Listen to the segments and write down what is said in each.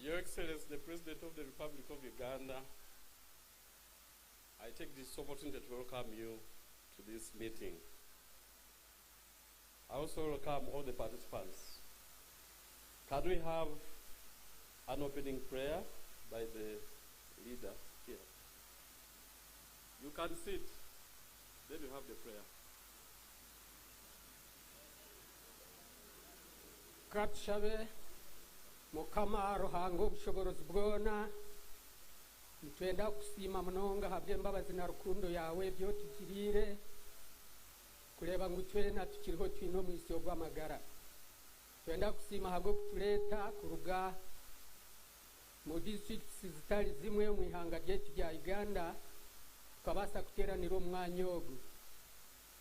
Your Excellency, the President of the Republic of Uganda, I take this opportunity to welcome you to this meeting. I also welcome all the participants. Can we have an opening prayer by the leader here? You can sit, then you have the prayer. Katshabe Mukama Ruhango Bushobozi bwona nitwenda kusima munonga habye mbabazi na rukundo yawe byo tukirire kureba ngo twena tukiriho twino mu isi y'amagara. Twenda kusima hago kutuleta kuruga mu districts zitari zimwe mu ihanga ryetu rya Uganda tukabasa kuteranira umwanya ogu.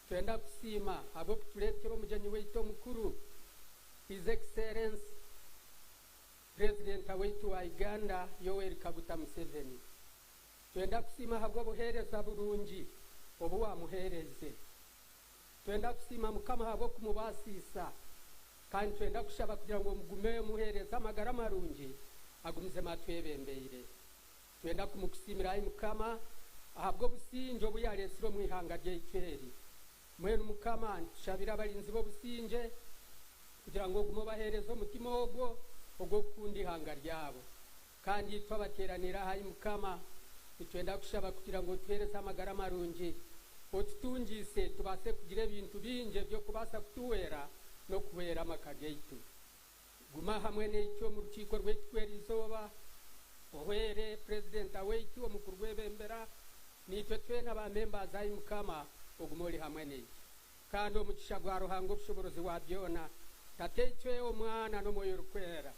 Twenda kusima hago kutuletera umujanyi wetu mukuru His Excellency President wetu wa Uganda Yoweri Kaguta Museveni. Twenda kusima habwo buhereza burungi obu wamuhereze. Twenda kusima mukama habwo kumubasisa kandi twenda kushaba kugira ngo mugume muhereza amagara marungi agumize matwebembeire. Twenda kumukusimira ayi mukama ahabwo businjo buyalesiro mu ihanga ry'Iferi. Mwenu mukama nshabira abalinzi bo businje kugira ngo gumubahereza umutima ogwo kundi ihanga ryabo. Kandi twabateranira hayi mukama twenda kushaba kugira ngo twereze amagara marungi otutungise tubase kugira ibintu binje byo kubasa kutuwera no kuwera amakageitu. Guma hamwe n'icyo mu rukiko rw'Ikwerizoba ohere President wetu omukuru w'ebembera nitwe twena ba members hayi mukama ogumori hamwe n'iki. Kandi omugisha gwa Ruhango Bushobozi wa byona tatechwe omwana no moyo rukwera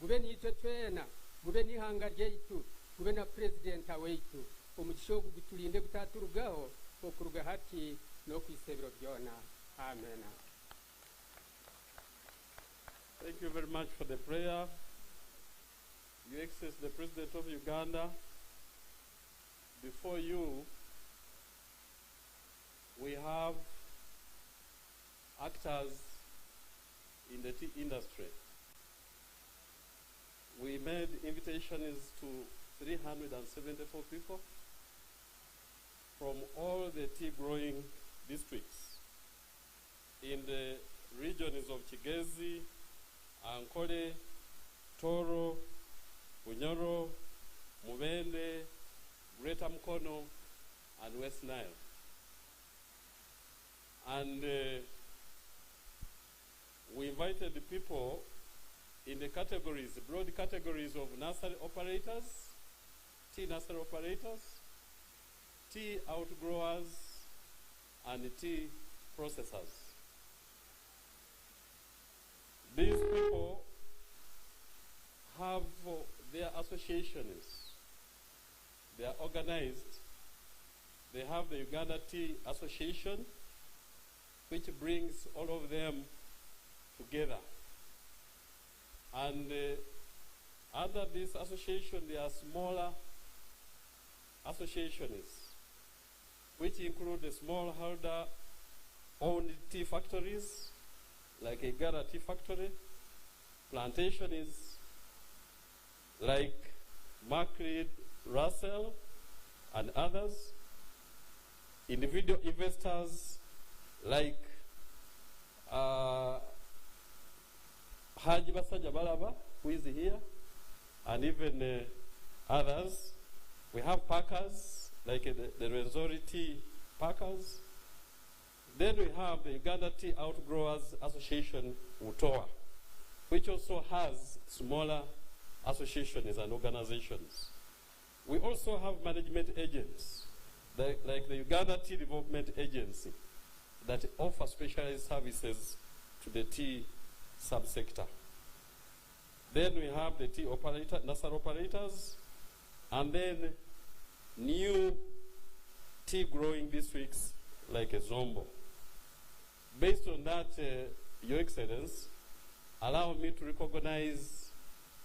gube nitwe twena gube n'ihanga ryeitu gube na President wetu omugisha gutulinde gutaturugaho okuruga hati no kwisebero byona. Amen. Thank you very much for the prayer. Your Excellency, the President of Uganda, before you we have actors in the tea industry. We made invitations to 374 people from all the tea growing districts in the regions of Kigezi, Ankole, Toro, Bunyoro, Mubende, Greater Mukono, and West Nile. And we invited the people in the categories, the broad categories of nursery operators, tea nursery operators, tea outgrowers, and tea processors. These people have their associations. They are organized. They have the Uganda Tea Association, which brings all of them together. And under this association, there are smaller associations, which include the smallholder-owned tea factories, like a Uganda Tea Factory, plantations like Macleod, Russell, and others, individual investors like Haji Basaja Balaba, who is here, and even others. We have packers, like the Rwenzori Tea Packers. Then we have the Uganda Tea Outgrowers Association, UTOA, which also has smaller associations and organizations. We also have management agents, like the Uganda Tea Development Agency, that offer specialized services to the tea subsector. Then we have the tea nursery operators, and then new tea growing districts like Zombo. Based on that, Your Excellency, allow me to recognize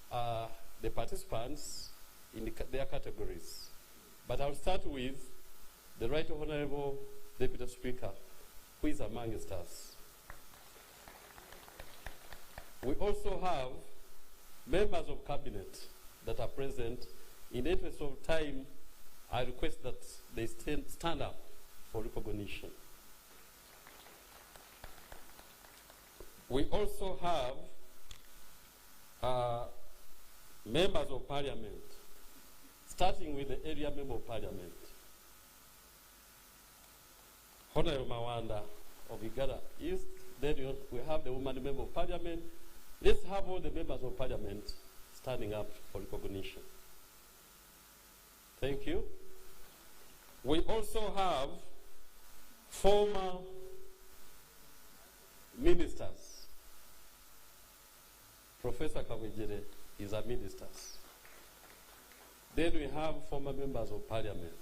the participants in their categories. But I'll start with the Right Honorable Deputy Speaker, who is amongst us. We also have members of cabinet that are present. In the interest of time, I request that they stand up for recognition. We also have members of parliament, starting with the area member of parliament. Honorable Mawanda of Igara East, then we have the woman member of parliament. Let's have all the members of parliament standing up for recognition. Thank you. We also have former ministers. Professor Kawejere is a minister. Then we have former members of parliament.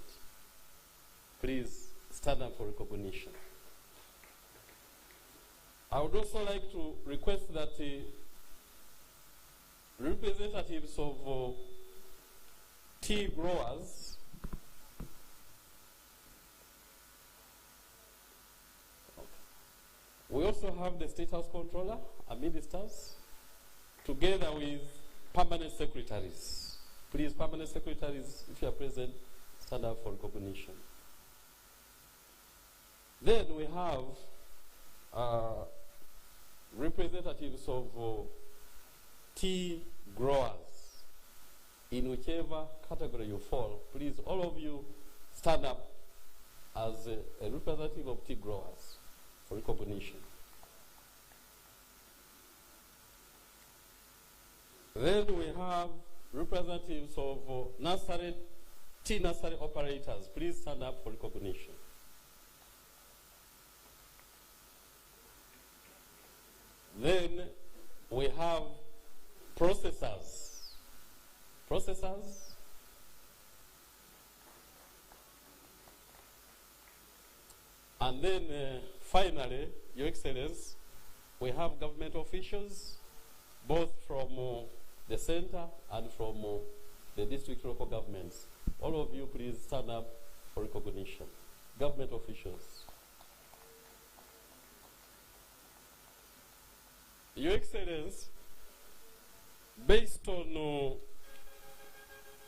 Please stand up for recognition. I would also like to request that representatives of tea growers we also have the State House Controller and ministers, together with permanent secretaries. Please, permanent secretaries, if you are present, stand up for recognition. Then we have representatives of tea growers. In whichever category you fall, please, all of you stand up as a representative of tea growers for recognition. Then we have representatives of tea nursery operators. Please stand up for recognition. Then we have processors. And then finally, Your Excellency, we have government officials, both from the center and from the district local governments. All of you, please stand up for recognition. Government officials. Your Excellency, based on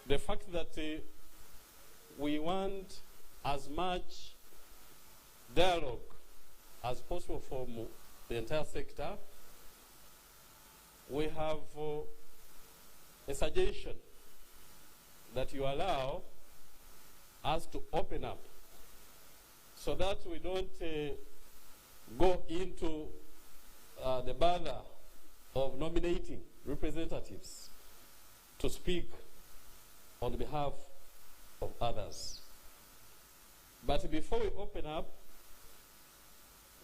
the fact that we want as much dialogue as possible from the entire sector, we have a suggestion that you allow us to open up so that we don't go into the bother of nominating representatives to speak on behalf of others. But before we open up,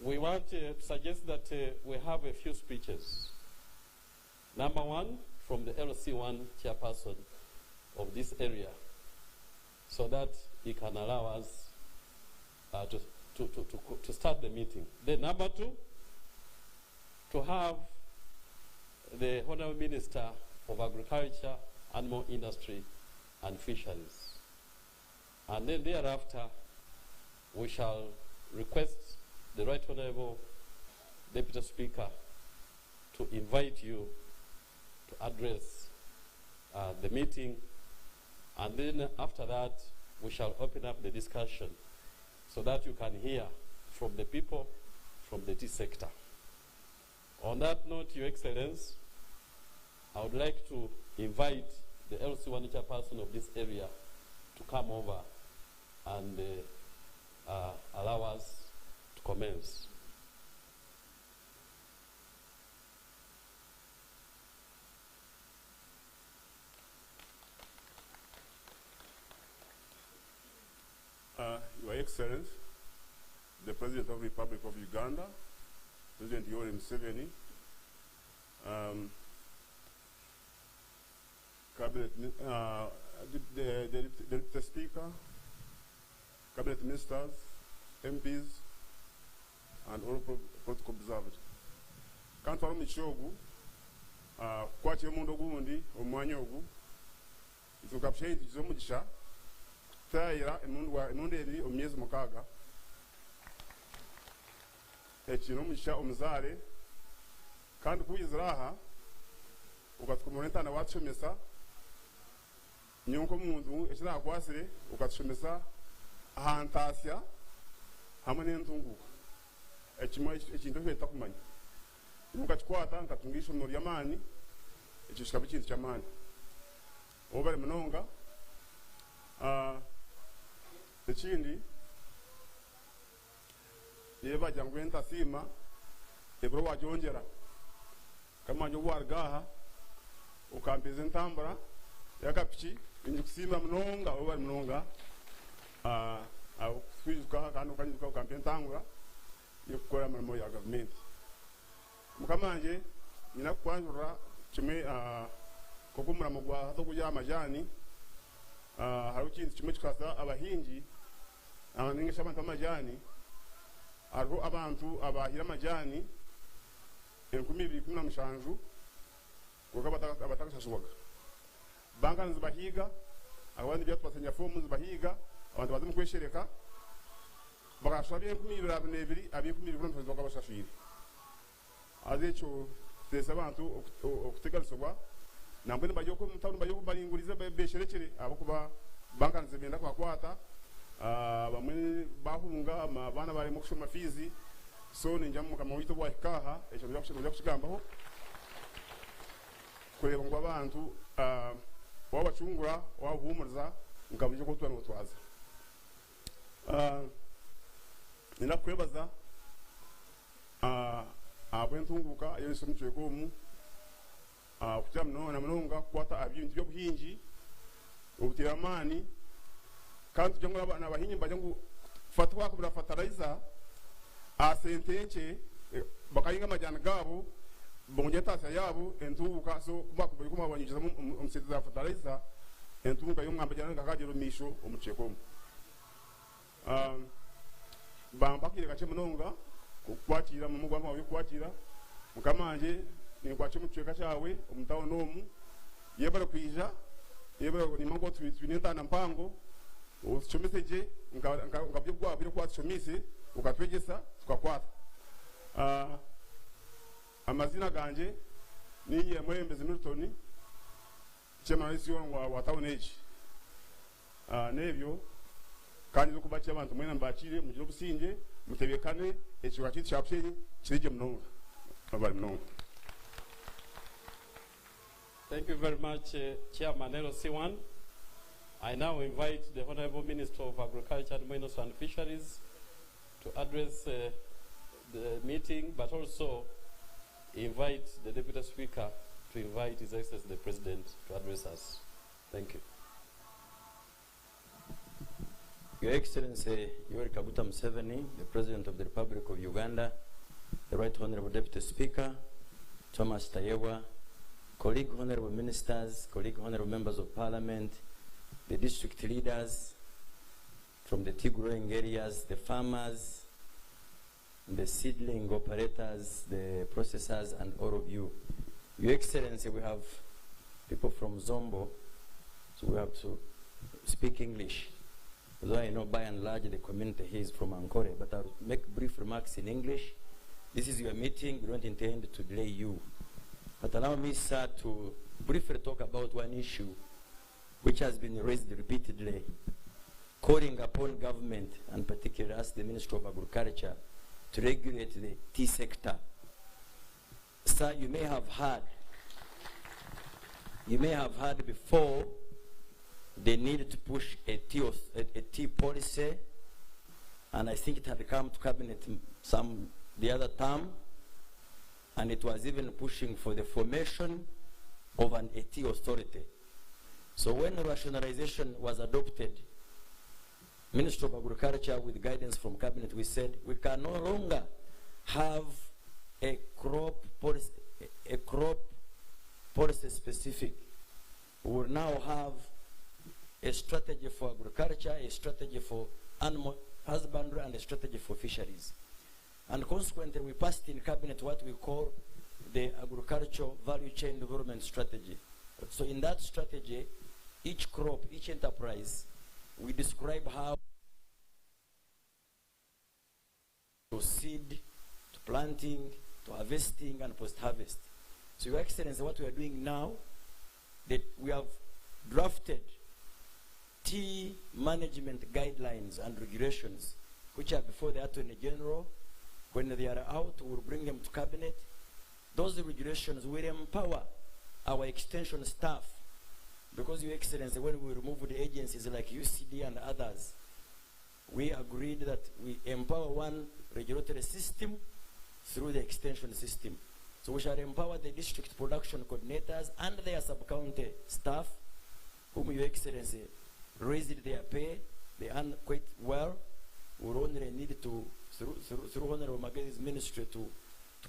we want to suggest that we have a few speeches. Number one, from the LC1 chairperson of this area, so that he can allow us to start the meeting. Then number two, to have the Honorable Minister of Agriculture, Animal Industry and Fisheries. And then thereafter, we shall request the Right Honorable Deputy Speaker to invite you to address the meeting. And then after that, we shall open up the discussion so that you can hear from the people from the tea sector. On that note, Your Excellency, I would like to invite the LC1 chairperson of this area to come over and allow us to commence. Your Excellency, the President of the Republic of Uganda, President Yoweri Museveni, Cabinet, the Speaker, Cabinet Ministers, MPs, and all protocol observed. Kantu wali michogu, kwa chemundo gundi, omwanyogu, itukapshaiti chizomugisha, taira emundu eri omyezi mukaga, ekino omugisha omuzare, kandi kuyiziraha, ukatukumulentana wachomesa, nyonko muntu ekira kwasire ukatushomesa ahantasya hamwe n'entunguka ekimwe ekintu kyeta kumanya mukakikwata nkatungisha mu ryamani ekyo kikaba ekintu ky'amaani obale munonga ekindi yeba jangu entasima ebro wajonjera kama nyo wargaha ukampeza entambura yakapiki injukusima munonga obale munonga kwizuka kandi ukanyizuka ukampa entambura yokukora mirimo ya gavumenti mukamanje nina kwanjura kimwe kokumura mugwa hato kujya amajani hariho ikintu kimwe kikasa abahingi ningesha abantu amajani hariho abantu abahira amajani 2017 kuko abatakashashwaga banka nzibahiga abandi byatwasenya fomu nzibahiga abantu bazi mukweshereka bakashwa bye 2022 abi 2023 bakabashashira azecho tese abantu okutegalsobwa nambwe baje ko mutano baje kubalinguriza besherekere abo kuba banka nzibenda kwakwata bamwe bahunga abana bari mu kushoma fizi so ninja mu kama wito bwa kaha echo bya kushigambaho kureba ngo abantu wabacungura wahumuriza ngabuje ko twana utwaza nina kwebaza abwentunguka yesu mutwe komu kujya mnona munonga kwata abintu byo buhinji ubutiramani kandi tujya abana abahinyi bajya ngo fatwa kubira fertilizer asentenche bakayinga amajyana gabo bonje tasa yabo entubuka so kuba kuba kuma banyuza umsete za fertilizer entubuka yo mwambajana ngakajero misho umuceko bambakire gache munonga kukwatira mu mugwama wawe kwatira mukamanje ni kwache mucweka cyawe umutawo nomu yebara kwija yebara ni mango twinenta na mpango uchomeseje ngabyo bwa byo kwachomise ukatwegesa tukakwata amazina ganje ni ye mwembezi Milton chema isi wa town age nebyo kandi zo kubacha abantu mwena mbachire mujiro businje mutebekane ekyo kakiti cyapshenyi kirije munonga abali munonga. Thank you very much, Chairman LC1. I now invite the Honorable Minister of Agriculture, Minerals and Fisheries to address the meeting, but also invite the Deputy Speaker to invite His Excellency the President to address us. Thank you. Your Excellency, Yoweri Kaguta Museveni, the President of the Republic of Uganda, the Right Honorable Deputy Speaker, Thomas Tayewa, colleague honorable ministers, colleague honorable members of parliament, the district leaders from the tea growing areas, the farmers, the seedling operators, the processors, and all of you. Your Excellency, we have people from Zombo, so we have to speak English. Although I know by and large the community here is from Ankole, but I'll make brief remarks in English. This is your meeting, we don't intend to delay you. But allow me, sir, to briefly talk about one issue which has been raised repeatedly, calling upon government, and particularly us, the Ministry of Agriculture, to regulate the tea sector. Sir, you may have heard before the need to push a tea policy, and I think it had come to cabinet the other term, and it was even pushing for the formation of an tea authority. So when rationalization was adopted, Ministry of Agriculture with guidance from cabinet, we said we can no longer have a crop policy specific. We will now have a strategy for agriculture, a strategy for animal husbandry, and a strategy for fisheries. And consequently, we passed in cabinet what we call the agricultural value chain development strategy. So in that strategy, each crop, each enterprise, we describe how to seed, to planting, to harvesting, and post-harvest. So Your Excellency, what we are doing now, that we have drafted tea management guidelines and regulations, which are before the Attorney General. When they are out, we'll bring them to Cabinet. Those regulations will empower our extension staff, because, Your Excellency, when we remove the agencies like UCD and others, we agreed that we empower one regulatory system through the extension system. So we shall empower the district production coordinators and their sub-county staff, whom Your Excellency raised their pay. They earn quite well. We only need to, through Honorable Magedi's ministry, to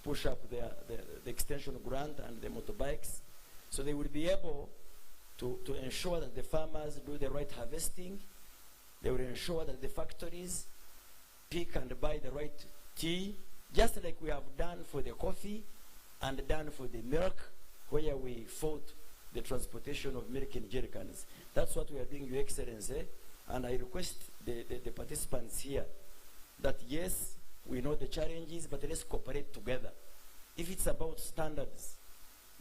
push up the extension grant and the motorbikes. So they will be able to ensure that the farmers do the right harvesting. They will ensure that the factories pick and buy the right tea, just like we have done for the coffee and done for the milk, where we fought the transportation of milk in jerry cans. That's what we are doing, Your Excellency. And I request the participants here that, yes, we know the challenges, but let's cooperate together. If it's about standards,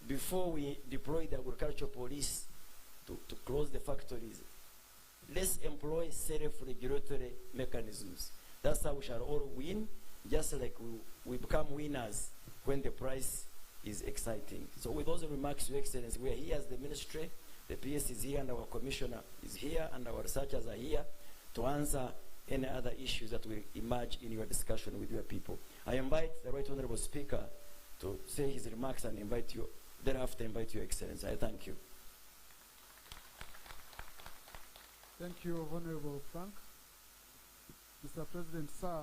before we deploy the agricultural police to close the factories, let's employ self-regulatory mechanisms. That's how we shall all win, just like we become winners when the price is exciting. So with those remarks, Your Excellency, we are here as the ministry, the PS is here, and our commissioner is here, and our researchers are here to answer any other issues that will emerge in your discussion with your people. I invite the Right Honorable Speaker to say his remarks and thereafter invite Your Excellency. I thank you. Thank you, Honorable Frank. Mr. President, sir,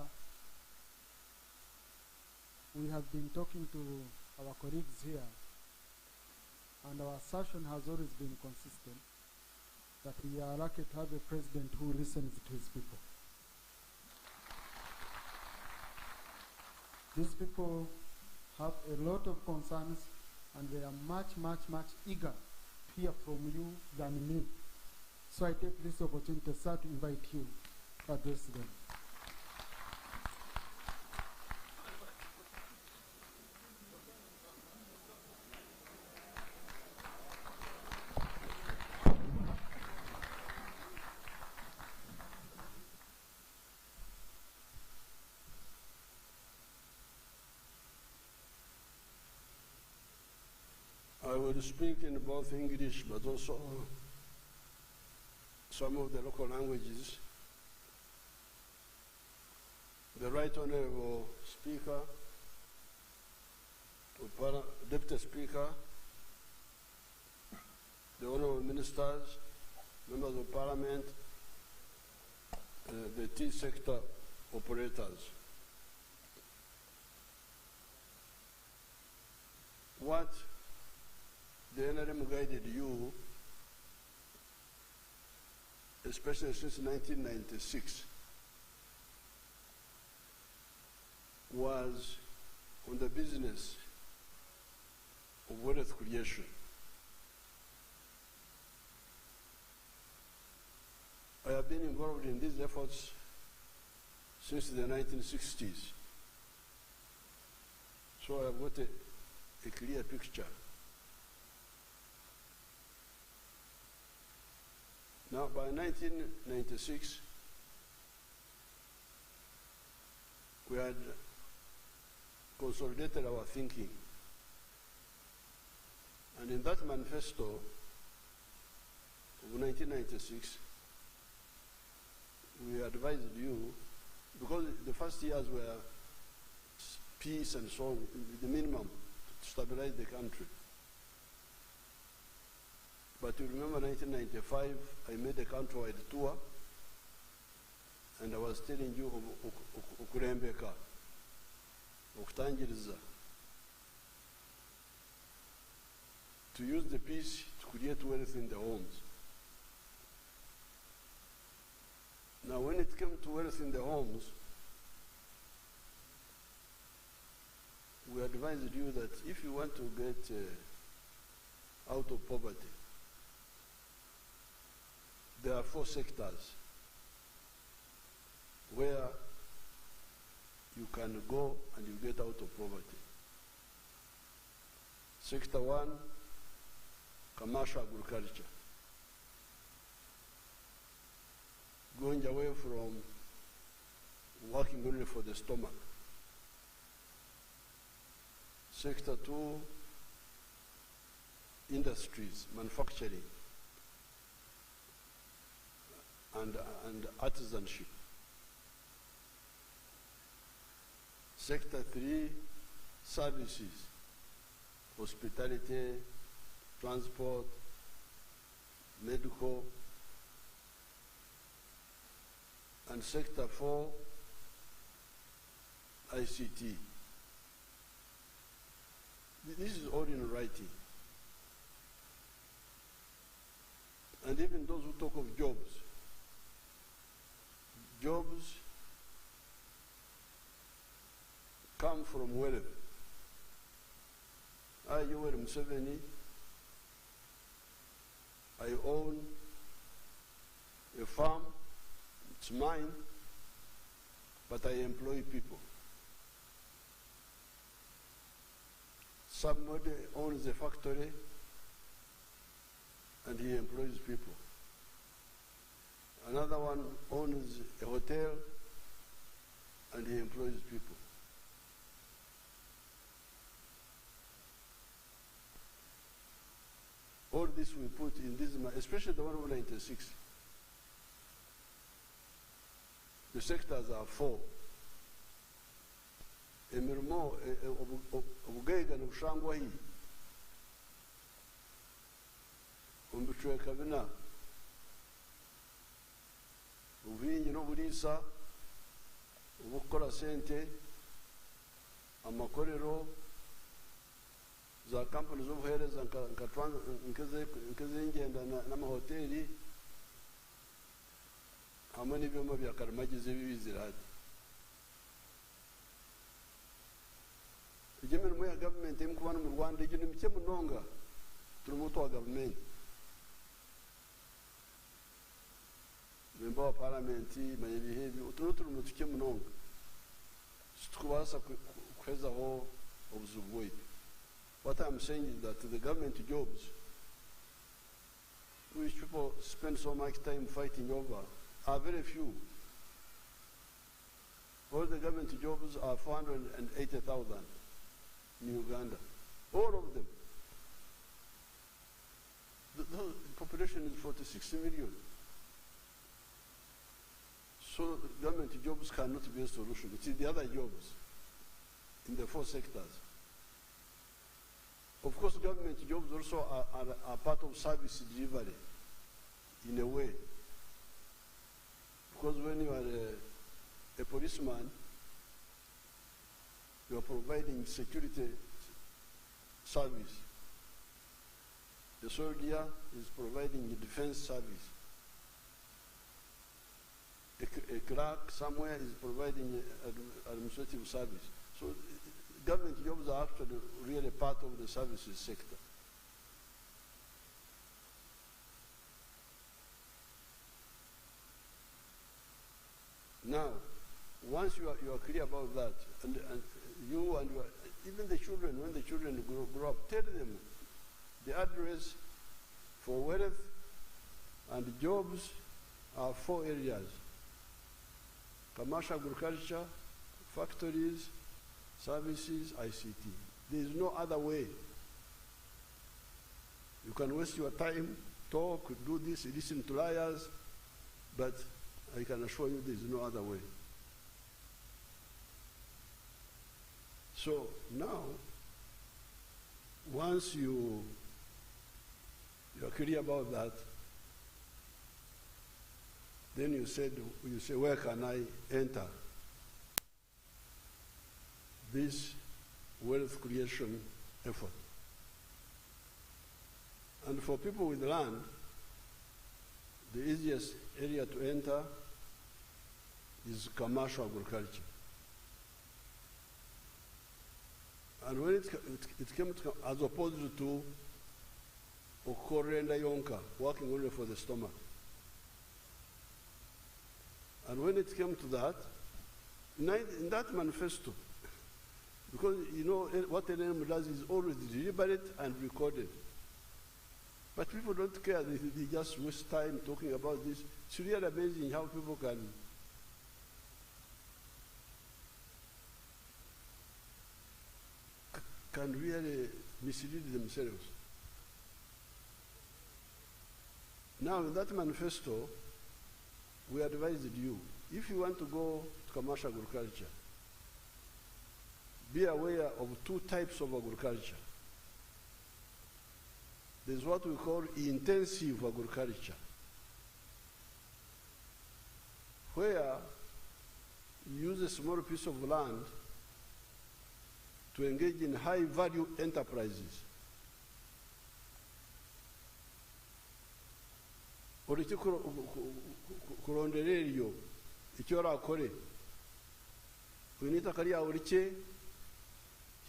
we have been talking to our colleagues here, and our assertion has always been consistent that we are lucky to have a president who listens to his people. These people have a lot of concerns, and they are much, much, much eager to hear from you than me. So I take this opportunity, sir, to invite you to address them. I will speak in both English but also some of the local languages. The Right Honorable Speaker, Deputy Speaker, the Honorable Ministers, Members of Parliament, the tea sector operators. What the NRM guided you, especially since 1996, was on the business of wealth creation. I have been involved in these efforts since the 1960s, so I have got a clear picture. Now, by 1996, we had consolidated our thinking. And in that manifesto of 1996, we advised you, because the first years were peace and so on, the minimum to stabilize the country. But you remember 1995, I made a countrywide tour, and I was telling you okurembeka, okutangiriza, to use the peace to create wealth in the homes. Now, when it came to wealth in the homes, we advised you that if you want to get out of poverty, there are 4 sectors where you can go and you get out of poverty. Sector 1, commercial agriculture. going away from working only for the stomach. Sector 2, industries, manufacturing, and artisanship. Sector 3, services, hospitality, transport, medical. And Sector 4, ICT. This is all in writing. And even those who talk of jobs, jobs come from wherever. You were Museveni. I own a farm, it's mine, but I employ people. Somebody owns a factory and he employs people. Another one owns a hotel and he employs people. All this we put in this, especially the 196. The sectors are 4. Emirimo obugaiga n'obushangwa hii ombicweka bina obwingi n'oburiisa obukukora sente amakorero za kampani z'obuhereza nk'ez'engyenda n'amahoteri hamwe n'ibyoma bya karimagyezi ebibizira hati. Egi emirimo ya gavumenti emikubaana mu Rwanda egi ni mikye munonga turimo twa gavumenti. Memba wa paramenti manya ebihe ebyo turimo tukye munonga situkubaasa kuhezaho obuzibu bwaitu. What I'm saying is that the government jobs, which people spend so much time fighting over, are very few. All the government jobs are 480,000 in Uganda. All of them. The population is 46 million. So government jobs cannot be a solution. It is the other jobs in the 4 sectors. Of course, government jobs also are part of service delivery, in a way. Because when you are a policeman, you are providing security service. The soldier is providing a defense service. A clerk somewhere is providing administrative service. So government jobs are actually really part of the services sector. Now, once you are clear about that, and you and even the children, when the children grow up, tell them the address for wealth and jobs are 4 areas: commercial agriculture, factories, services, ICT. There is no other way. You can waste your time, talk, do this, listen to liars, but I can assure you there is no other way. So now, once you are clear about that, then you say, where can I enter this wealth creation effort? And for people with land, the easiest area to enter is commercial agriculture. And when it came to, as opposed to okorenda yonka, working only for the stomach. And when it came to that, in that manifesto, because you know what NM does is always deliberate and recorded. But people don't care. They just waste time talking about this. It's really amazing how people can really mislead themselves. Now, in that manifesto, we advised you, if you want to go to commercial agriculture, be aware of two types of agriculture. There's what we call intensive agriculture, where you use a small piece of land to engage in high-value enterprises. Oriki kurondera eryo icyo rakore winita kariya orike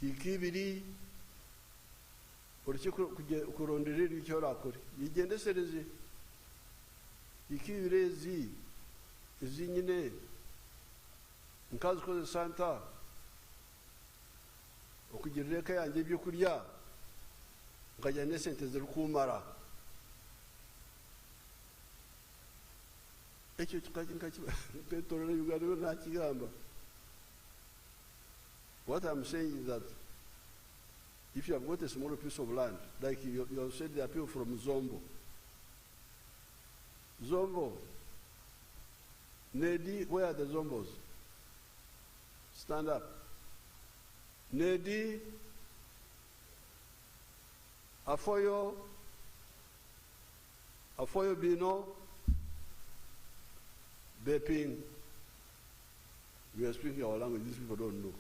hikibiri oriki kurondera eryo icyo rakore yigendesereze hikibire ezi nyine nkazi koze santa okugirira ka yanjye byo kurya nkajya ne sente ziri kumara ekyo petorera Uganda nta kigamba. What I'm saying is that if you have got a small piece of land, like you have said the appeal from Zombo, Nedi, where are the Zombos? Stand up. Nedi, Afoyo Bino, Beping. We are speaking our language, these people don't know.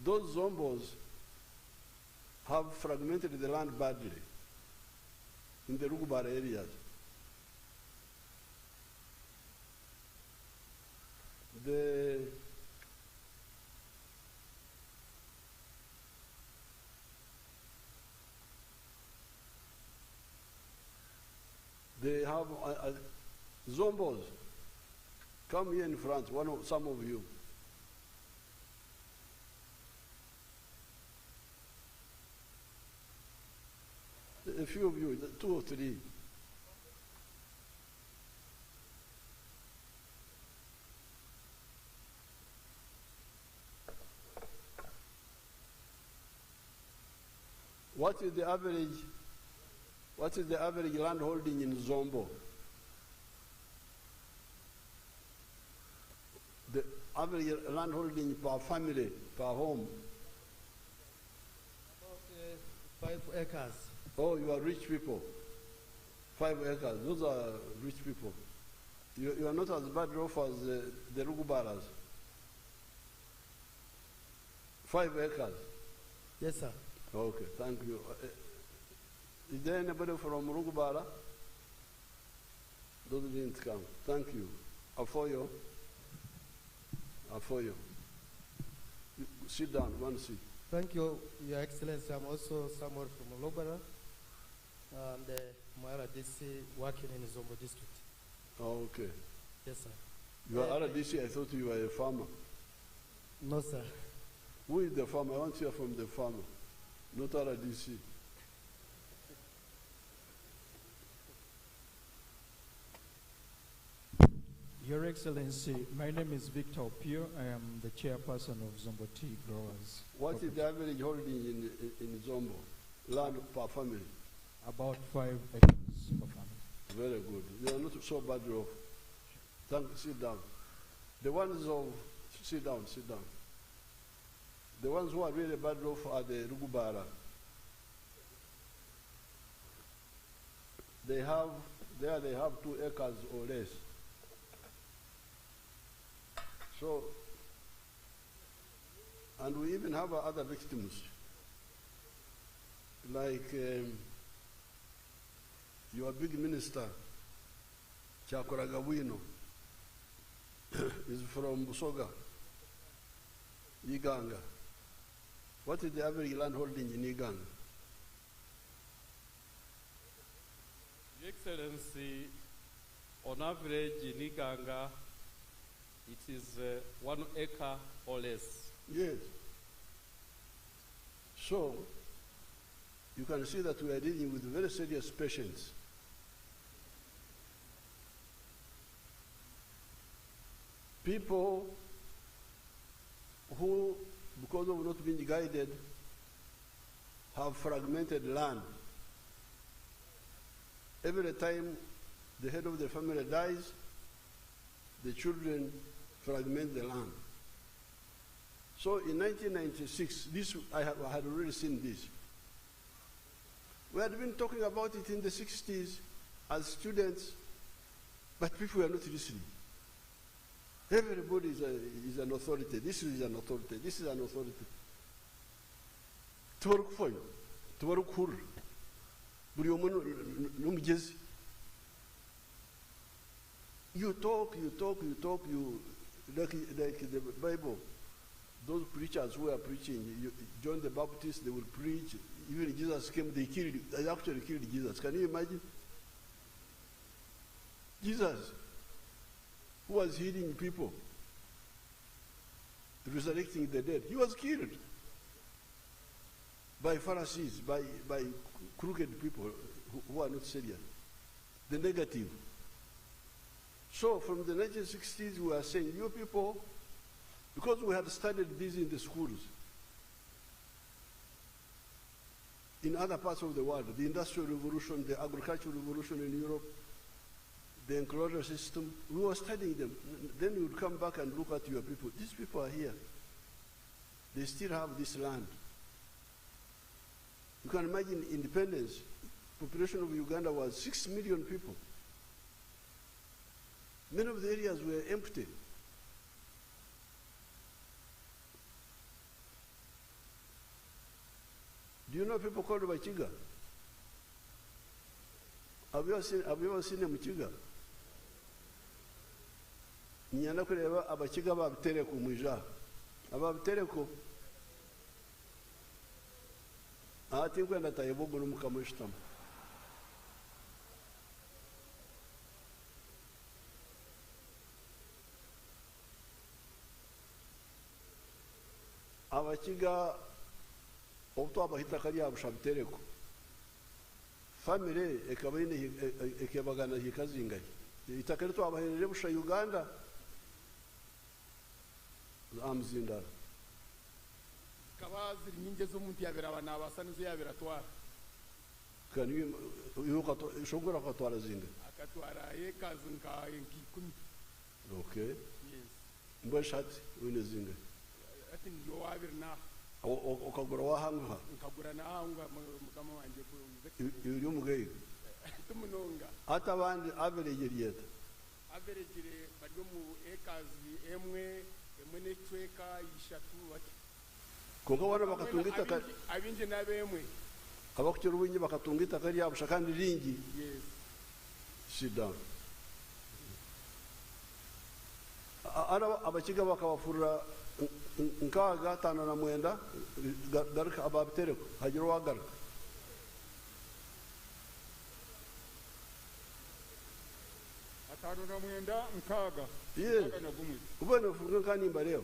Those Zombos have fragmented the land badly in the Rugubara areas. They have Zombos. Come here in front, some of you. A few of you, 2 or 3. What is the average land holding in Zombo? The average land holding per family, per home? About 5 acres. Oh, you are rich people. 5 acres. Those are rich people. You are not as bad off as the Rugubaras. 5 acres. Yes, sir. Okay, thank you. Is there anybody from Rugubara? Those didn't come. Thank you. Afoyo. Sit down, one seat. Thank you, Your Excellency. I'm also someone from Lobara, and my RDC working in Zombo district. Oh, okay. Yes, sir. You are RDC, I thought you were a farmer. No, sir. Who is the farmer? I want to hear from the farmer, not RDC. Your Excellency, my name is Victor Opio. I am the chairperson of Zombo Tea Growers. What is the average holding in Zombo? Land per family? About 5 acres per family. Very good. They are not so bad off. Sit down. The ones sit down. The ones who are really bad off are the Rugubara. They have 2 acres or less. So, and we even have other victims, like your big minister, Chakoragawino, is from Busoga, Iganga. What is the average land holding in Iganga? Your Excellency, on average in Iganga, It is 1 acre or less. Yes. So, you can see that we are dealing with very serious patients. People who, because of not being guided, have fragmented land. Every time the head of the family dies, the children fragment the land. So in 1996, I had already seen this. We had been talking about it in the 60s as students, but people were not listening. Everybody is an authority. This is an authority. This is an authority. Tubarukfoyo, tubarukuru, buri omuntu n'umugezi. You talk, like the Bible. Those preachers who are preaching, John the Baptist, they will preach. Even Jesus came, they actually killed Jesus. Can you imagine? Jesus, who was healing people, resurrecting the dead, he was killed by Pharisees, by crooked people who are not serious. The negative. So from the 1960s, we are saying, you people, because we had studied this in the schools, in other parts of the world, the Industrial Revolution, the Agricultural Revolution in Europe, the enclosure system, we were studying them. Then you would come back and look at your people. These people are here. They still have this land. You can imagine independence. Population of Uganda was 6 million people. Many of the areas were empty. Do you know people called Bachiga? Have you ever seen a Muchiga? Nyana kureba abachiga babitereko mwija. Ababitereko. Ati kwenda tayibogo n'umukamwishitamo. Abachiga obutwa bahita kariya bushabitereko. Family ekabine ekebagana hikazingaye. Itakari twabaherere busha Uganda. Amzinda. Kabazi nyinje z'omuntu yabera bana abasanizo yabera twara. Kani yuko shongora kwatwara zinga. Akatwara yekazi nka enkikumi. Okay. Yes. Mbashati une zinga. Ati yo wabirna. Okagura wahanga. Nkagura na hanga mukama wanje ku. Yuri umugayi. Tumunonga. Ata bandi average yeta. Average re baryo mu ekazi emwe n'ecweka ishatu bati. Konga wana bakatungita ka abinje nabemwe. Abakutira ubunye bakatungita kari yabusha kandi ringi. Yes. Sit down. Ara abachiga bakabafurira nkaga tano na mwenda garuka ababitereko hajiro wagaruka. Atano na mwenda nkaga. Yes. Ubone furuka kani mbareo.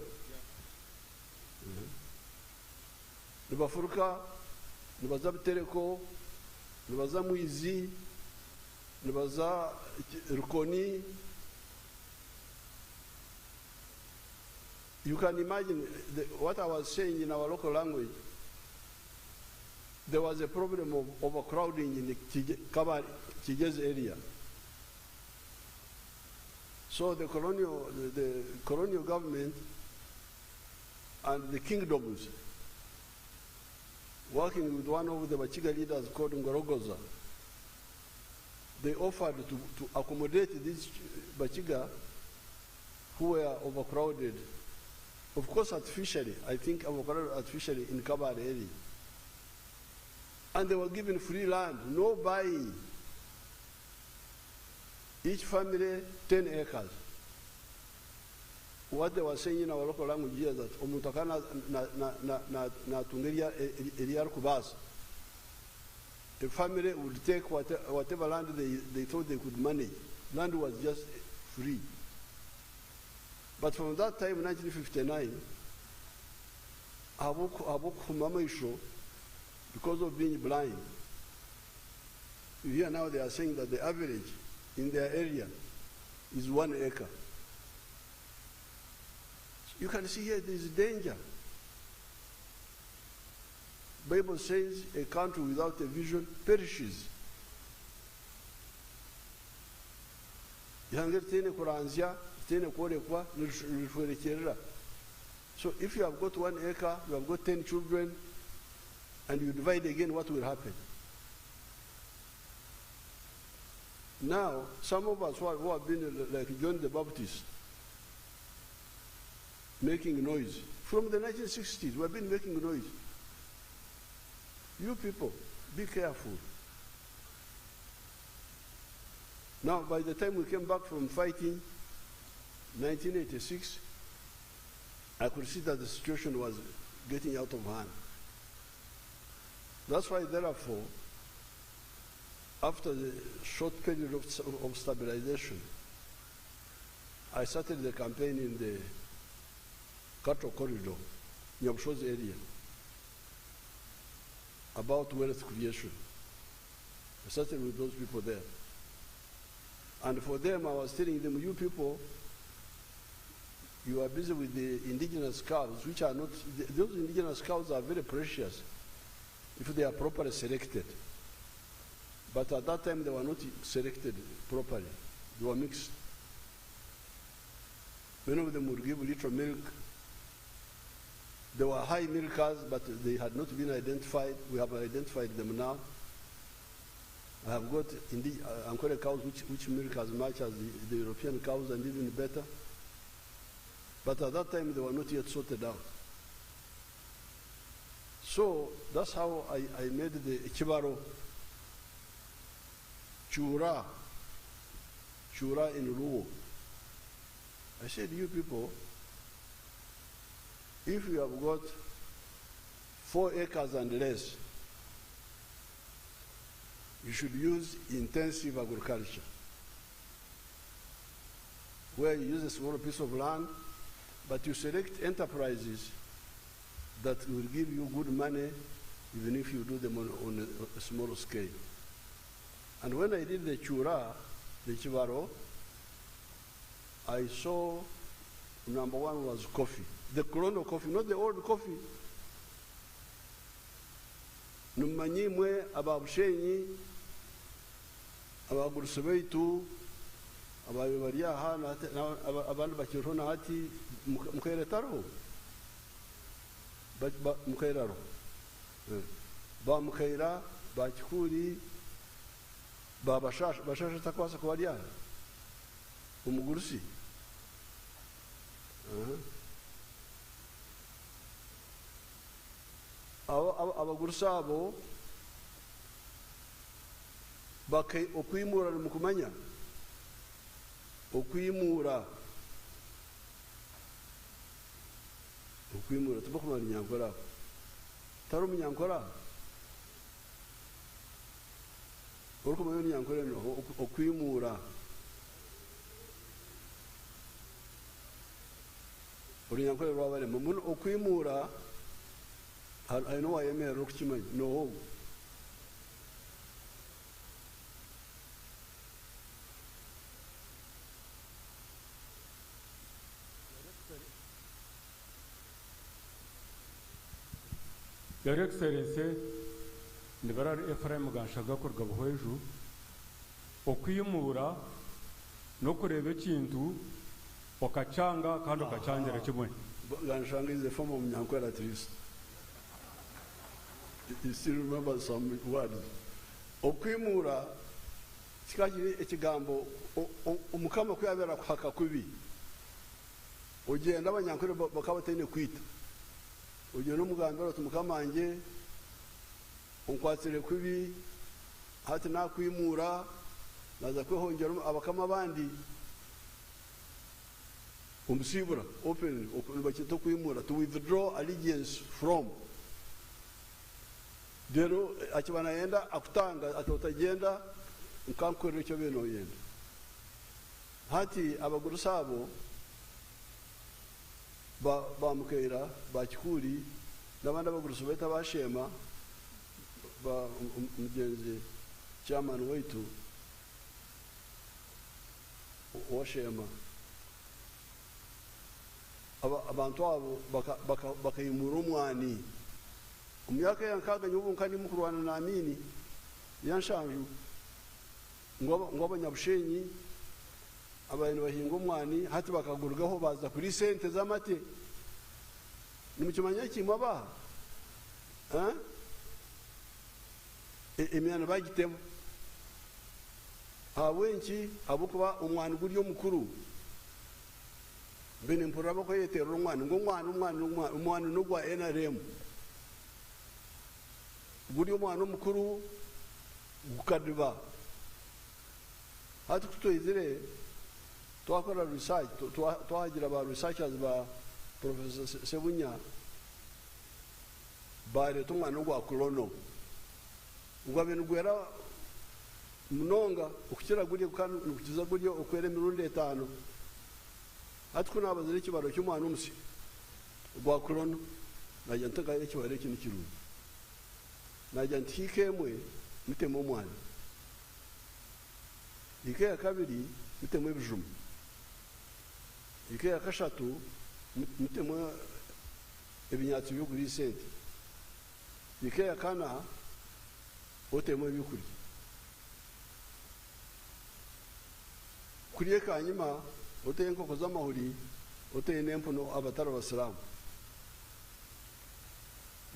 Nibafuruka nibaza bitereko nibaza mwizi nibaza rukoni. You can imagine what I was saying in our local language. There was a problem of overcrowding in the Kigezi area. So the colonial government and the kingdoms, working with one of the Bachiga leaders called Ngorogoza, they offered to accommodate these Bachiga who were overcrowded. Of course, artificially, I think overcrowded artificially in Kabare area. And they were given free land, no buying. Each family 10 acres. What they were saying in our local language here that omutakana na tungeria eliar kubas. The family would take whatever land they thought they could manage. Land was just free. But from that time, 1959, because of being blind, here now they are saying that the average in their area is 1 acre. You can see here there is danger. Bible says a country without a vision perishes. So if you have got 1 acre, you have got 10 children, and you divide again, what will happen? Now, some of us who have been like John the Baptist, making noise. From the 1960s, we have been making noise. You people, be careful. Now, by the time we came back from fighting, 1986, I could see that the situation was getting out of hand. That's why, therefore, after the short period of stabilization, I started the campaign in the cattle corridor, Nyabsho's area, about wealth creation. I started with those people there. And for them, I was telling them, you people, you are busy with the indigenous cows, which are not, those indigenous cows are very precious if they are properly selected. But at that time, they were not selected properly. They were mixed. Many of them would give little milk. They were high milkers, but they had not been identified. We have identified them now. I have got Ankole cows which milk as much as the European cows and even better. But at that time, they were not yet sorted out. So that's how I made the Chibaro Chura in Luo. I said, you people, if you have got 4 acres and less, you should use intensive agriculture, where you use a small piece of land, but you select enterprises that will give you good money, even if you do them on a small scale. And when I did the Chura, the Chivaro, I saw number 1 was coffee. The Corono coffee, not the old coffee. Numanyi mwe aba Bushenyi, aba Growres baitu, aba bari aha abantu bakiriho na hati mukeretaro. Ba mukeraro. Ba mukera, ba kikuri, ba bashasha takwasa kubaria. Umugurusi. Abagurusi abo okwimura mukumanya okwimura tubakumanya nyankora taro munyankora orukumanya nyankora no okwimura Oriyankore rwabare mu okwimura I know I am a Rokchiman. No. Your Excellency, the Barar Ephraim Ganshagakor Gabhoju, Okuyumura, Nokureve Chintu, Okachanga, Kando Kachanga Rechimwe. Ganshanga is the form of Nyankwera at least. You still remember some words. Okwimura kikakiri ekigambo omukama kwabera kuhaka kubi. Ogenda abanyankore bakabatene kwita. Ogenda omuganda oti mukama anje onkwatire kubi hati nakwimura naza kwehongera abakama bandi umusibura open bakito kwimura to withdraw allegiance from. Dero akibana yenda akutanga atotagenda nkankorera cyo beno yenda hati abagurusi abo ba Mukeira, ba Kikuri, n'abandi abagurusi bita bashema, ba mugenzi chairman wetu washema. Abantu abo bakayimura umwani. Umyaka yankaga nyubu nkani mukurwana na amini yanshanju ngo abanyabushenyi abantu bahinga umwani hati bakagurgaho baza kuri sente z'amate nimukimanya kimwe abaha emyana bagitemo abenshi abukuba umwani guriyo mukuru bene mpura bako yetera umwani ngo umwani nugwa NRM guriyo umwani mukuru gukadiba hati kutoyizire twakora research twagira ba researchers ba Professor Sebunya bare tumwana gwa kulono ngwabene gwera munonga ukira guriye kandi ukiza guriye ukwere mirundi 5 hati kuna abazire kibaro cy'umwana umusi gwa kulono najya ntaka ikibare kintu kiru najya ntikemwe mutemo mwana ike ya kabiri mutemo ibijuma ike ya kashatu mutemo ibinyatsi byo kuri sente ike ya kana otemo ibikuri kuriye kanyima oteye nkoko z'amahuri oteye nempuno abatara abasilamu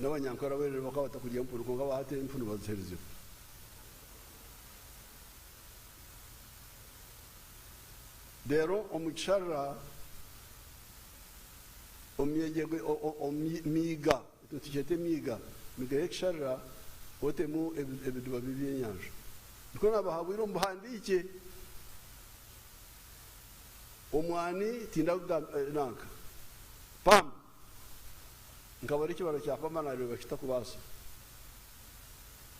n'abanyankora bere bakabata kuriye mpuno ko bahate impuno baziherize dero omuchara omyegwe omiga tutijete miga ekshara otemu ebiduba bibyenyanja niko nabahabwira mbahandike omwani tinda nanka pam ngabari kibaro cya pamana rero bakita kubasa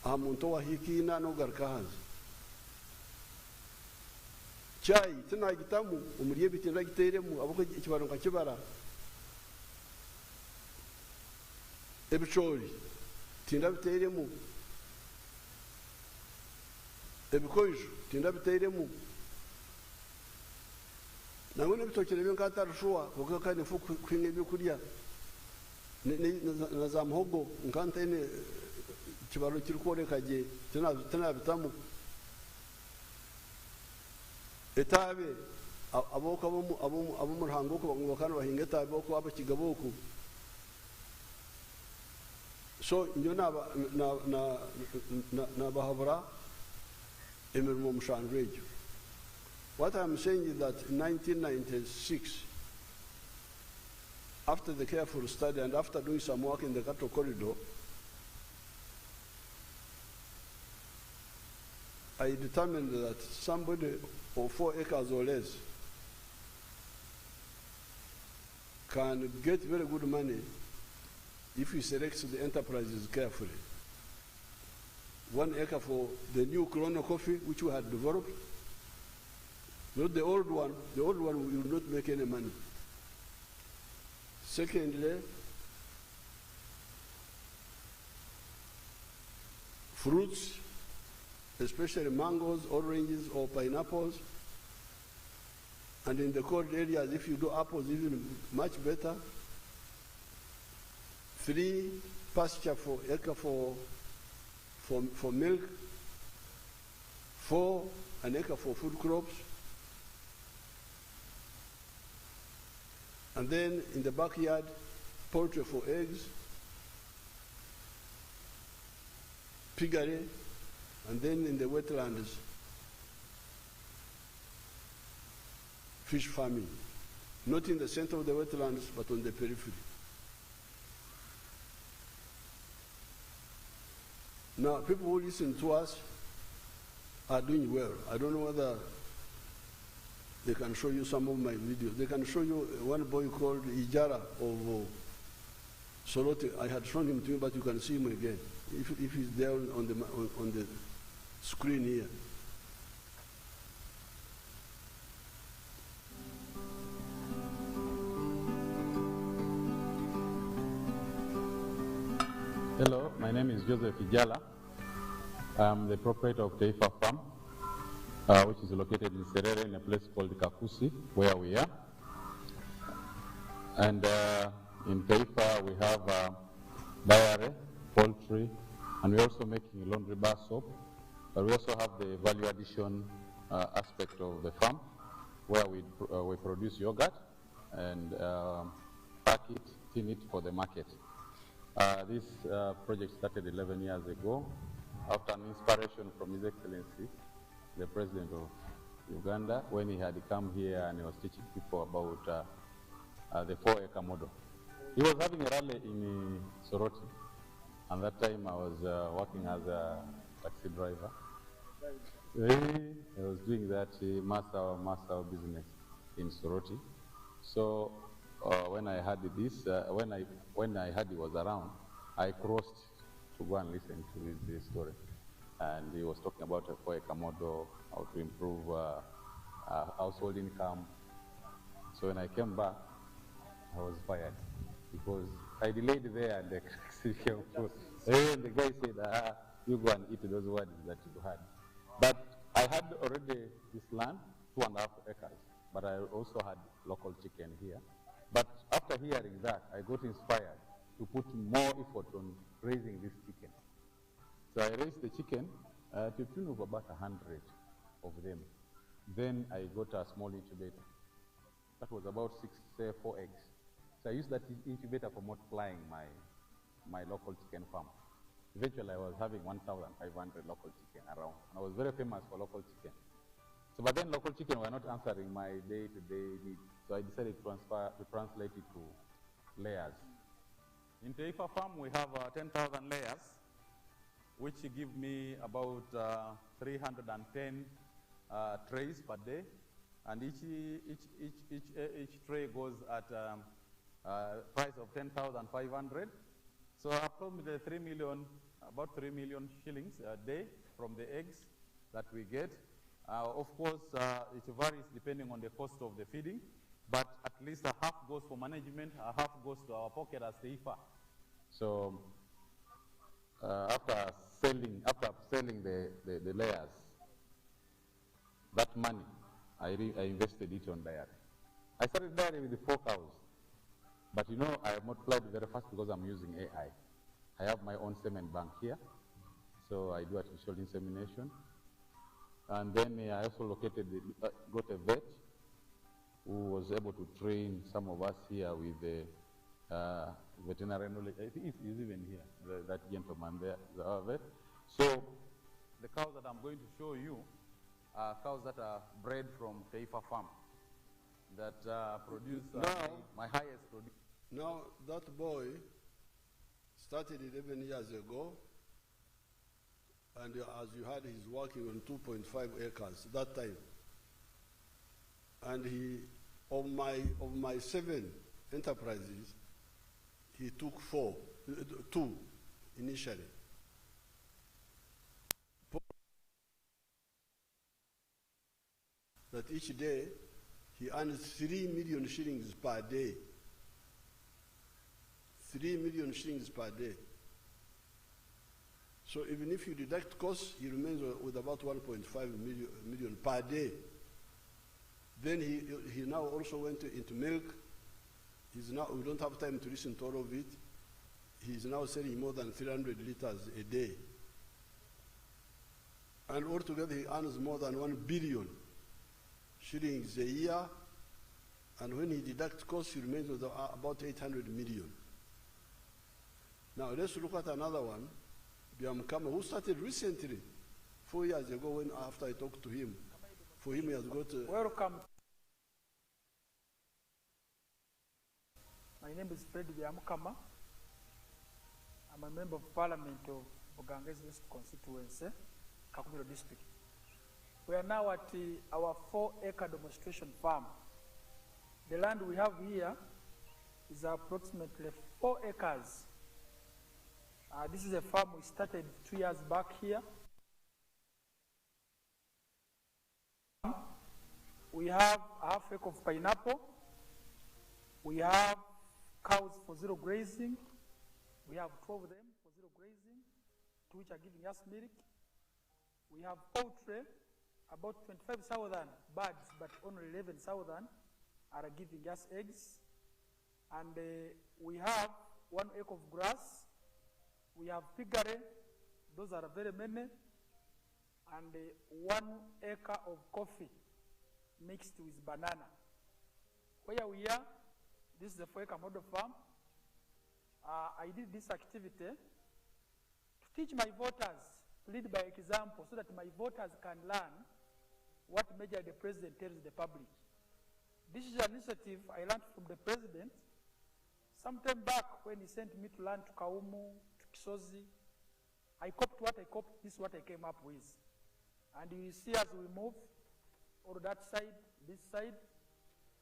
amuntu wahikina no garkahazi chai tena gitamu umuriye bitinda giteremu abuko ikibaro nkakibara ebichori tinda biteremu ebikoijo tinda biteremu nangone bitokere byankatarushuwa kuko kandi fu kwinge bikuria na za muhogo nkantene kibaro kirkorekaje tena bitamu etabe aboka abo murhango ko bakana bahinga etabe ko abakigaboko so nyo na bahabra emirmo mushanrejo. What I'm saying is that in 1996, after the careful study and after doing some work in the cattle corridor, I determined that somebody of 4 acres or less can get very good money if he selects the enterprises carefully. 1 acre for the new Corona coffee, which we had developed, not the old one. The old one will not make any money. Secondly, fruits, especially mangoes, oranges, or pineapples. And in the cold areas, if you do apples, even much better. 3 pasture for acre for milk. 4 an acre for food crops. And then in the backyard, poultry for eggs, piggery, and then in the wetlands, fish farming. Not in the center of the wetlands, but on the periphery. Now, people who listen to us are doing well. I don't know whether they can show you some of my videos. They can show you one boy called Ijara of Solote. I had shown him to you, but you can see him again if he's there on the screen here. Hello, my name is Joseph Ijala. I'm the proprietor of Taifa Farm, which is located in Serere in a place called Kakusi, where we are. And in Taifa we have dairy, poultry, and we're also making a laundry bar soap. But we also have the value addition aspect of the farm, where we produce yogurt and pack it, tin it for the market. This project started 11 years ago after an inspiration from His Excellency, the President of Uganda, when he had come here and he was teaching people about the 4-acre model. He was having a rally in Soroti, and that time I was working as a taxi driver. I was doing that master business in Soroti. So when I heard this, when I heard he was around, I crossed to go and listen to his story. And he was talking about a 4-acre model, how to improve household income. So when I came back, I was fired because I delayed there and the taxi came through. And the guy said, you go and eat those words that you had. But I had already this land, 2.5 acres, but I also had local chicken here. But after hearing that, I got inspired to put more effort on raising this chicken. So I raised the chicken to the tune of about 100 of them. Then I got a small incubator. That was about 4 eggs. So I used that incubator for multiplying my local chicken farm. Eventually I was having 1,500 local chicken around. And I was very famous for local chicken. So, but then local chicken were not answering my day-to-day needs. So I decided to translate it to layers. In Taifa Farm, we have 10,000 layers, which give me about 310 trays per day. And each tray goes at price of 10,500. So approximately about 3 million shillings a day from the eggs that we get. Of course, it varies depending on the cost of the feeding, but at least a half goes for management, a half goes to our pocket as Taifa. So after selling the layers, that money, I invested it on dairy. I started dairy with the 4 cows. But you know, I have multiplied very fast because I'm using AI. I have my own semen bank here, so I do artificial insemination. And then I also got a vet who was able to train some of us here with the veterinary knowledge. I think he's even here, that gentleman there, our vet. So the cows that I'm going to show you are cows that are bred from Taifa Farm that produce my highest produce. Now, that boy started 11 years ago, and as you heard, he's working on 2.5 acres that time. And he, of my 7 enterprises, he took 2 initially. That each day, he earns 3 million shillings per day. 3 million shillings per day. So even if you deduct costs, he remains with about 1.5 million per day. Then he now also went into milk. We don't have time to listen to all of it. He's now selling more than 300 liters a day. And altogether he earns more than 1 billion shillings a year. And when he deducts costs, he remains with about 800 million. Now let's look at another one, Biamkama, who started recently, 4 years ago after I talked to him. For him, he has got... Welcome. My name is Fred Biamkama. I'm a member of Parliament of Bugangezi West Constituency, Kakumiro District. We are now at our 4-acre demonstration farm. The land we have here is approximately 4 acres. This is a farm we started 2 years back here. We have a half acre of pineapple. We have cows for zero grazing. We have 12 of them for zero which are giving us milk. We have poultry, about 25,000 birds, but only 11,000 are giving us eggs. And we have 1 acre of grass. We have piggery, those are very many. And 1 acre of coffee mixed with banana. Where we are, this is the 4-acre model farm. I did this activity to teach my voters to lead by example so that my voters can learn what measure the president tells the public. This is an initiative I learned from the president sometime back when he sent me to learn to Kaumu, to Kisozi. I copied what I copied, this is what I came up with. And you see as we move, or that side, this side,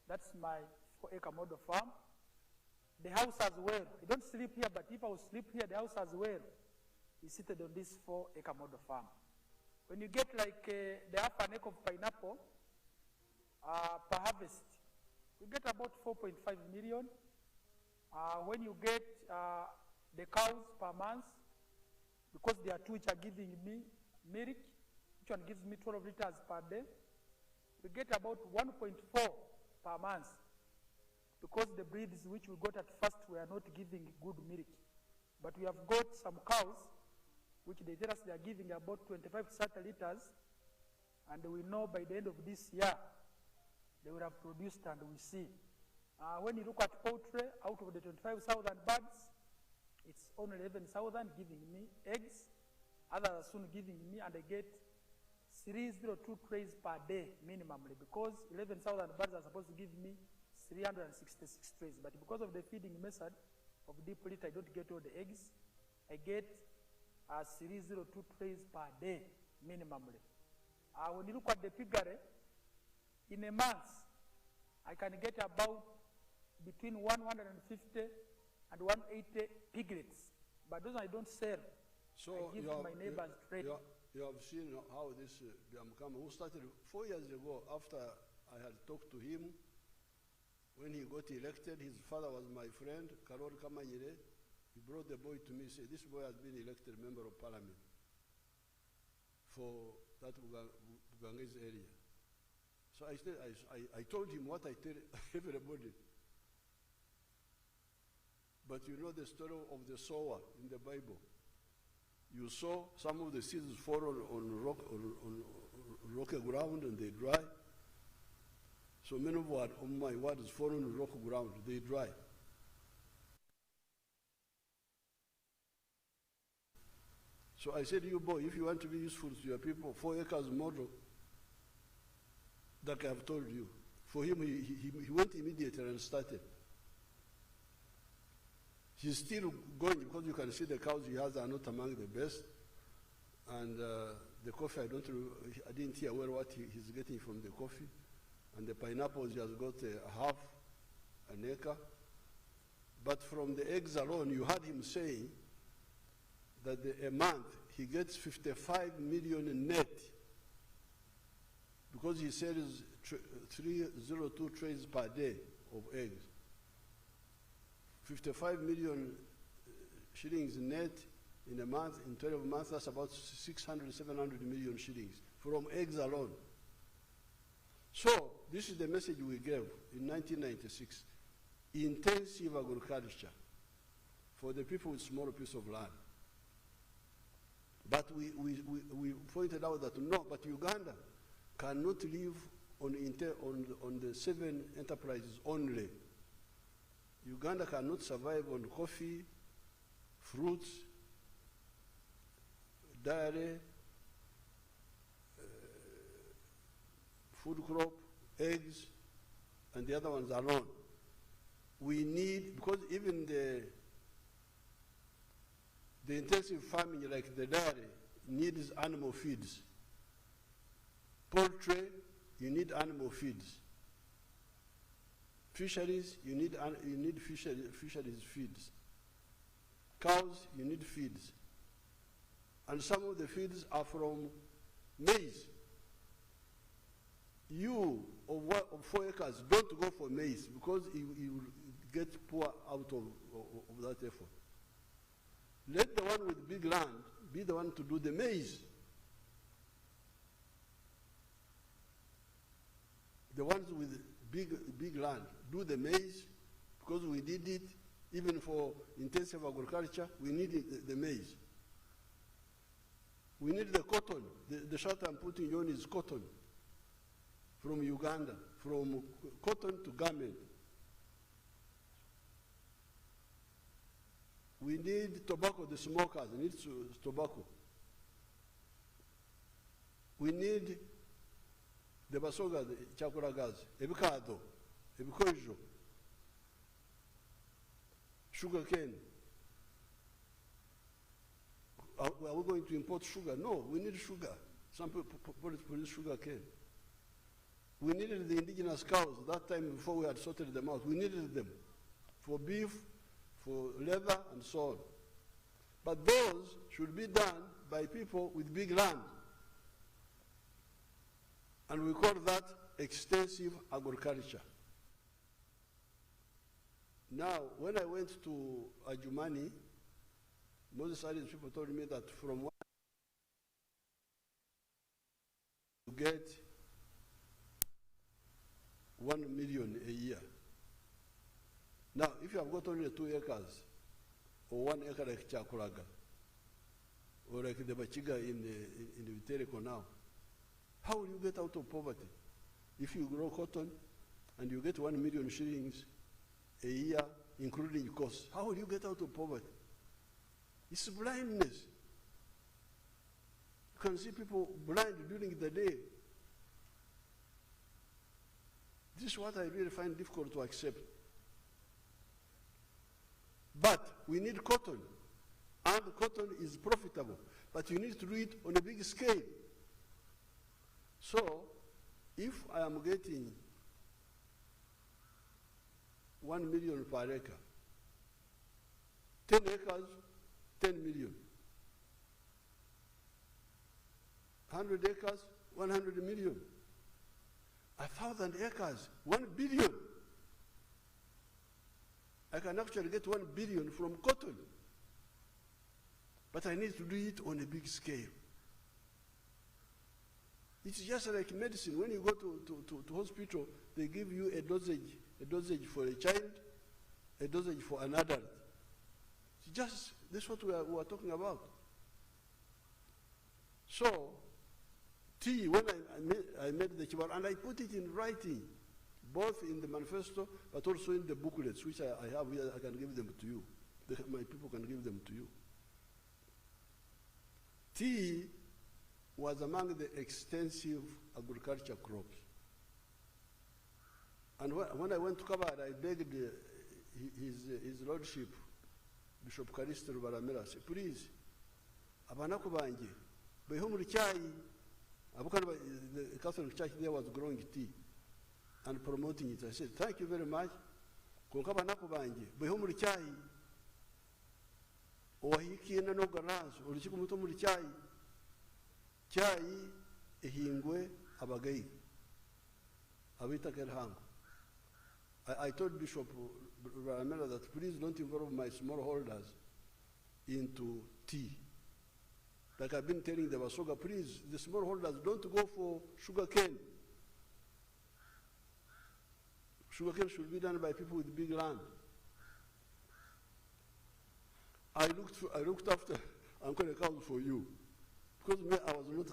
that's my 4-acre model farm. The house as well. I don't sleep here, but if I will sleep here, the house as well is seated on this 4-acre model farm. When you get like the half an acre of pineapple per harvest, you get about 4.5 million. When you get the cows per month, because there are 2 which are giving me milk, each one gives me 12 liters per day, we get about 1.4 per month, because the breeds which we got at first were not giving good milk. But we have got some cows which they tell us they are giving about 25 to 30 liters, and we know by the end of this year they will have produced, and we see. When you look at poultry, out of the 25,000 birds, it's only 11,000 giving me eggs. Others are soon giving me, and I get 302 trays per day minimally, because 11,000 birds are supposed to give me 366 trays. But because of the feeding method of deep litter, I don't get all the eggs. I get 302 trays per day minimally. When you look at the piggery, in a month, I can get about between 150 and 180 piglets. But those I don't sell. So I give to my neighbors trade. You have seen how this Biamkama, who started 4 years ago after I had talked to him. When he got elected, his father was my friend, Karol Kamanyire. He brought the boy to me and said, this boy has been elected member of parliament for that Bugangese area. So I told him what I tell everybody. But you know the story of the sower in the Bible. You saw some of the seeds fall on rocky ground and they dry. So many of my words fall on rocky ground, they dry. So I said, you boy, if you want to be useful to your people, 4 acres model, that I have told you. For him, he went immediately and started. He's still going, because you can see the cows he has are not among the best. And the coffee, I didn't hear well what he's getting from the coffee. And the pineapples, he has got half an acre. But from the eggs alone, you heard him saying that a month he gets 55 million net, because he sells 302 trays per day of eggs. 55 million shillings net in a month, in 12 months, that's about 600, 700 million shillings from eggs alone. So this is the message we gave in 1996. Intensive agriculture for the people with small piece of land. But we pointed out that no, but Uganda cannot live on the 7 enterprises only. Uganda cannot survive on coffee, fruits, dairy, food crop, eggs, and the other ones alone. We need, because even the intensive farming, like the dairy, needs animal feeds. Poultry, you need animal feeds. Fisheries, you need fisheries feeds. Cows, you need feeds. And some of the feeds are from maize. You, of 4 acres, don't go for maize, because you will get poor out of that effort. Let the one with big land be the one to do the maize. The ones with big land do the maize, because we did it even for intensive agriculture. We need the maize. We need the cotton. The shirt I'm putting on is cotton from Uganda, from cotton to garment. We need tobacco, the smokers need tobacco. We need the basoga, the chakuragazi, ebikado, ebikojo, sugar cane. Are we going to import sugar? No, we need sugar. Some people produce sugar cane. We needed the indigenous cows that time before we had sorted them out. We needed them for beef, for leather, and so on. But those should be done by people with big land. And we call that extensive agriculture. Now, when I went to Adjumani, Moses Ali's people told me that from one to get 1 million a year. Now, if you have got only 2 acres, or 1 acre like Chakulaga, or like the Bachiga in the Vitereko now, how will you get out of poverty? If you grow cotton and you get 1 million shillings a year, including costs, how will you get out of poverty? It's blindness. You can see people blind during the day. This is what I really find difficult to accept. But we need cotton, and cotton is profitable, but you need to do it on a big scale. So, if I am getting 1 million per acre, 10 acres, 10 million. 100 acres, 100 million. 1,000 acres, 1 billion. I can actually get 1 billion from cotton. But I need to do it on a big scale. It's just like medicine. When you go to hospital, they give you a dosage for a child, a dosage for an adult. It's just, this is what we are talking about. So, tea, when I made the chibar, and I put it in writing, both in the manifesto, but also in the booklets, which I have here, I can give them to you. My people can give them to you. Tea was among the extensive agriculture crops. And when I went to Kabad, I begged his lordship, Bishop Karisto Baramera, said, please, abanaku banje, beho muri chai, the Catholic Church there was growing tea and promoting it. I said, thank you very much. Kunkabanaku banje, beho muri chai, owahiki na no ganas, ulichiku muto muri chai, chai ehingwe abagai, abita kerhango. I told Bishop Baramela that please don't involve my smallholders into tea. Like I've been telling the Basoga, please, the smallholders don't go for sugar cane. Sugar cane should be done by people with big land. I looked after Uncle account for you. Because me, I was not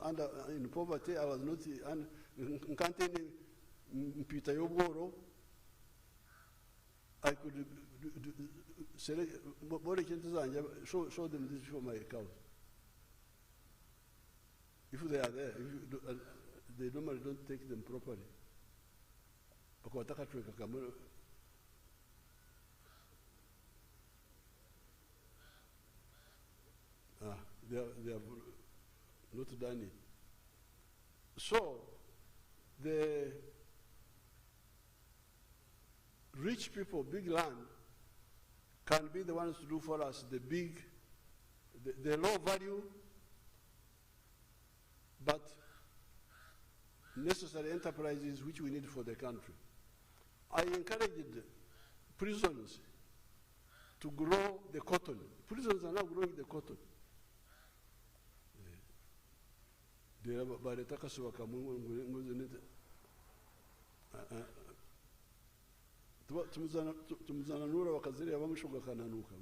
in poverty, I was not in I could select, show them this for my account. If they are there, they normally don't take them properly. They have not done it. So, the rich people, big land, can be the ones to do for us the low value, but necessary enterprises which we need for the country. I encouraged prisons. Prisons, they are the ones who are to grow the cotton. Prisons are now growing the cotton. Tumuzananura wakaziri abamushoga kananuka.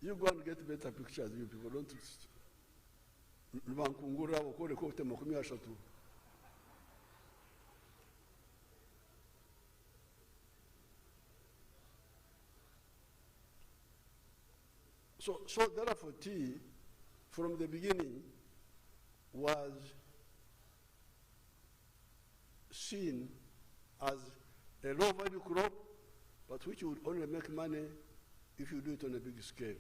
You go and get better pictures, you people don't. Lubankungura wakore kote makumi ashatu. So therefore, tea, from the beginning, was seen as a low-value crop, but which would only make money if you do it on a big scale.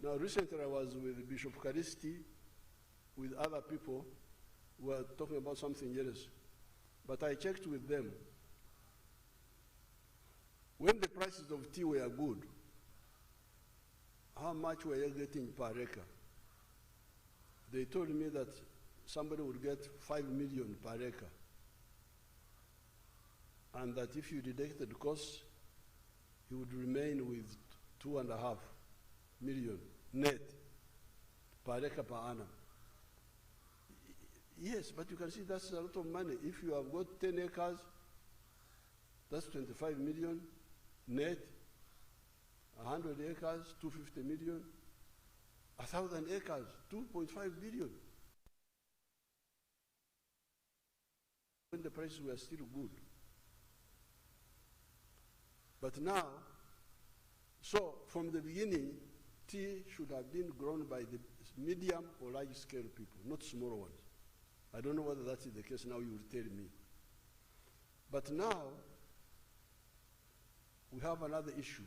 Now, recently I was with Bishop Karisti, with other people who were talking about something else, but I checked with them. When the prices of tea were good, how much were you getting per acre? They told me that somebody would get 5 million per acre, and that if you deducted the costs, he would remain with 2.5 million net per acre per annum. Yes, but you can see that's a lot of money. If you have got 10 acres, that's 25 million net. 100 acres, 250 million. 1,000 acres, 2.5 billion. When the prices were still good. But now, so from the beginning, tea should have been grown by the medium or large scale people, not smaller ones. I don't know whether that is the case now, you will tell me. But now, we have another issue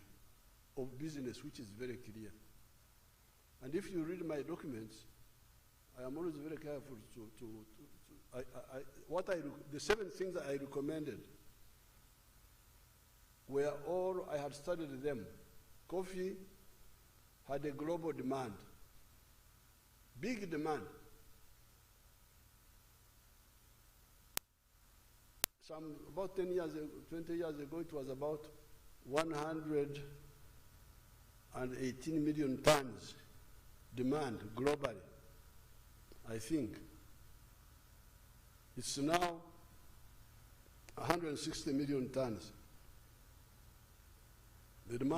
of business which is very clear. And if you read my documents, I am always very careful the 7 things that I recommended were all, I had studied them. Coffee had a global demand, big demand. About 10 years, 20 years ago, it was about 118 million tons demand globally, I think. It's now 160 million tons. The demand